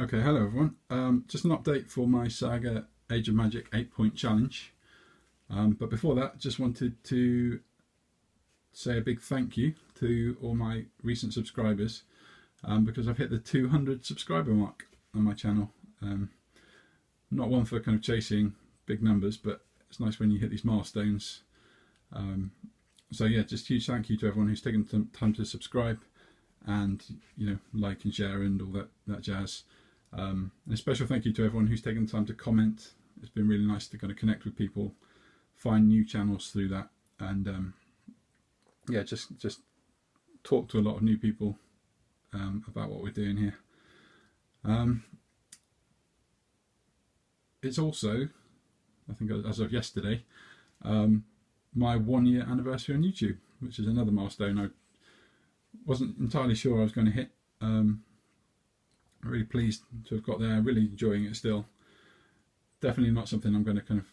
Okay, hello everyone. Just an update for my Saga Age of Magic 8-point challenge. But before that, just wanted to say a big thank you to all my recent subscribers because I've hit the 200 subscriber mark on my channel. Not one for kind of chasing big numbers, but it's nice when you hit these milestones. So yeah, just huge thank you to everyone who's taken time to subscribe and like and share and all that jazz. And a special thank you to everyone who's taken the time to comment. It's been really nice to kind of connect with people, find new channels through that, and yeah, just talk to a lot of new people about what we're doing here. It's also, I think as of yesterday, my 1 year anniversary on YouTube, which is another milestone I wasn't entirely sure I was going to hit. I'm really pleased to have got there, really enjoying it still. Definitely not something I'm going to kind of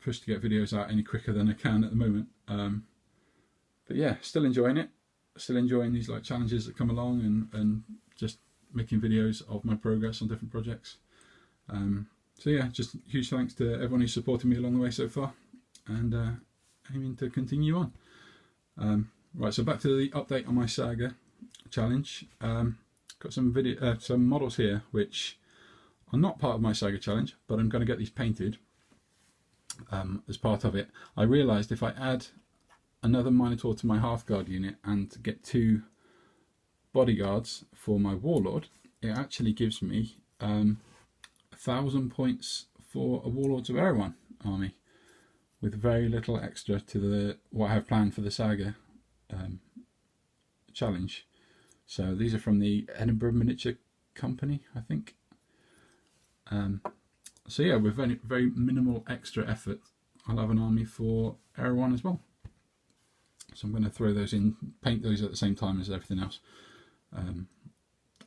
push to get videos out any quicker than I can at the moment. But yeah, still enjoying it, still enjoying these like challenges that come along and just making videos of my progress on different projects. So yeah, just huge thanks to everyone who's supported me along the way so far, and aiming to continue on. Right, so back to the update on my Saga challenge. Got some models here which are not part of my Saga challenge, but I'm going to get these painted as part of it. I realised if I add another Minotaur to my Hearthguard unit and get 2 bodyguards for my Warlord, it actually gives me 1,000 points for a Warlords of Erewhon army, with very little extra to what I have planned for the Saga challenge. So these are from the Edinburgh Miniature Company, I think. So yeah, with very minimal extra effort, I'll have an army for Erewhon as well. So I'm going to throw those in, paint those at the same time as everything else.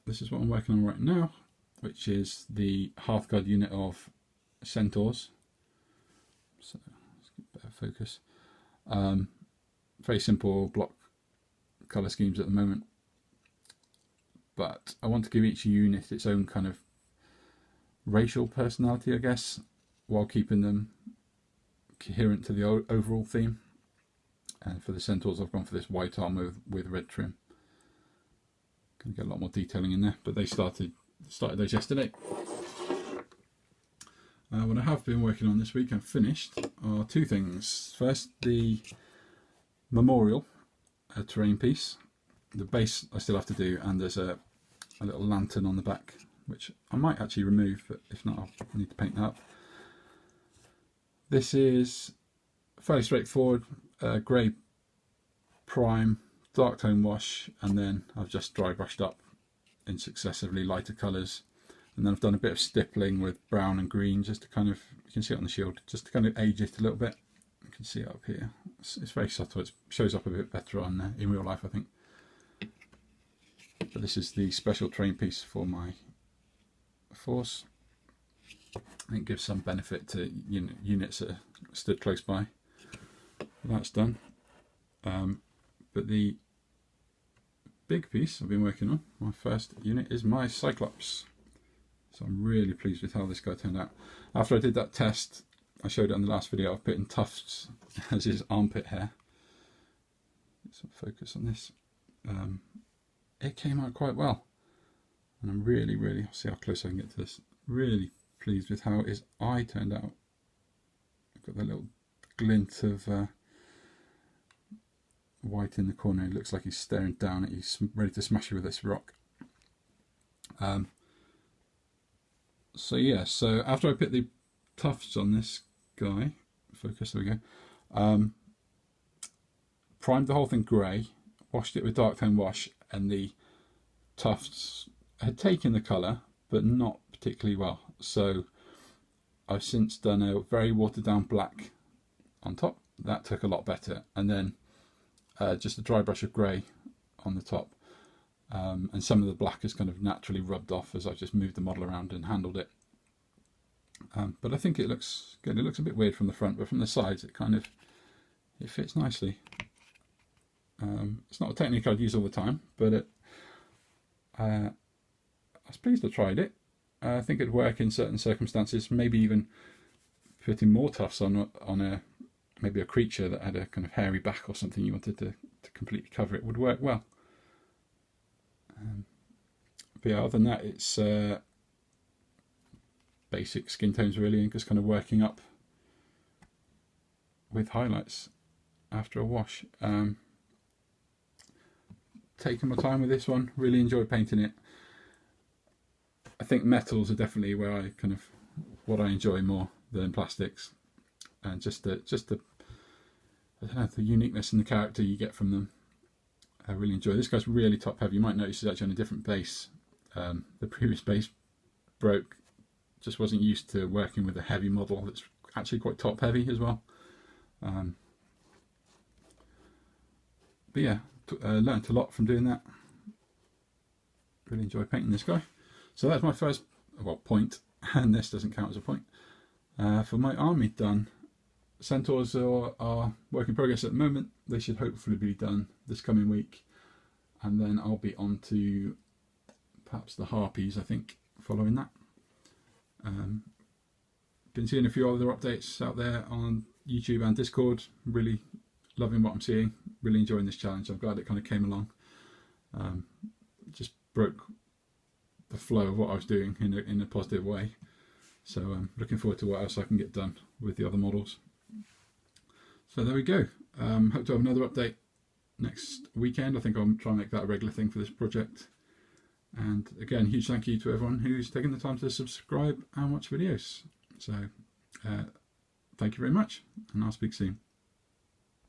This is what I'm working on right now, which is the Hearthguard unit of Centaurs. So let's get better focus. Very simple block colour schemes at the moment, but I want to give each unit its own kind of racial personality, I guess, while keeping them coherent to the overall theme. And for the Centaurs, I've gone for this white armour with red trim. Going to get a lot more detailing in there, but they started those yesterday. What I have been working on this week and finished are 2 things. First, the memorial terrain piece. The base I still have to do, and there's a little lantern on the back, which I might actually remove, but if not, I'll need to paint that up. This is fairly straightforward, grey prime, dark tone wash, and then I've just dry brushed up in successively lighter colours, and then I've done a bit of stippling with brown and green, just to kind of, you can see it on the shield, just to kind of age it a little bit. You can see it up here. It's very subtle. It shows up a bit better on in real life, I think. But this is the special terrain piece for my force. I think it gives some benefit to units that are stood close by. That's done. But the big piece I've been working on, my first unit, is my Cyclops. So I'm really pleased with how this guy turned out. After I did that test, I showed it in the last video, I've put in tufts as his armpit hair. Get some focus on this. It came out quite well, and I'm really, I'll see how close I can get to this, really pleased with how his eye turned out. I've got that little glint of white in the corner. It looks like he's staring down at you, ready to smash you with this rock. So yeah, so after I put the tufts on this guy, focus, there we go, primed the whole thing grey, washed it with dark tone wash, and the tufts had taken the colour but not particularly well, so I've since done a very watered down black on top. That took a lot better, and then just a dry brush of grey on the top, and some of the black has kind of naturally rubbed off as I've just moved the model around and handled it. But I think it looks good. It looks a bit weird from the front, but from the sides it fits nicely. It's not a technique I'd use all the time, but I was pleased I tried it. I think it'd work in certain circumstances. Maybe even putting more tufts on a maybe a creature that had a kind of hairy back or something you wanted to completely cover it would work well. But yeah, other than that, it's basic skin tones really, and just kind of working up with highlights after a wash. Taking my time with this one, really enjoyed painting it. I think metals are definitely where I kind of what I enjoy more than plastics, and just the I don't know, the uniqueness and the character you get from them. I really enjoy this. Guy's really top heavy. You might notice it's actually on a different base. The previous base broke. Just wasn't used to working with a heavy model that's actually quite top heavy as well. But yeah, learnt a lot from doing that. Really enjoy painting this guy. So that's my first point, and this doesn't count as a point. For my army done. Centaurs are work in progress at the moment. They should hopefully be done this coming week, and then I'll be on to perhaps the Harpies, I think, following that. Been seeing a few other updates out there on YouTube and Discord. Really loving what I'm seeing. Really enjoying this challenge. I'm glad it kind of came along. Just broke the flow of what I was doing in a positive way. So I'm looking forward to what else I can get done with the other models. So there we go. Hope to have another update next weekend. I think I'll try and make that a regular thing for this project. And again, huge thank you to everyone who's taken the time to subscribe and watch videos. So thank you very much, and I'll speak soon.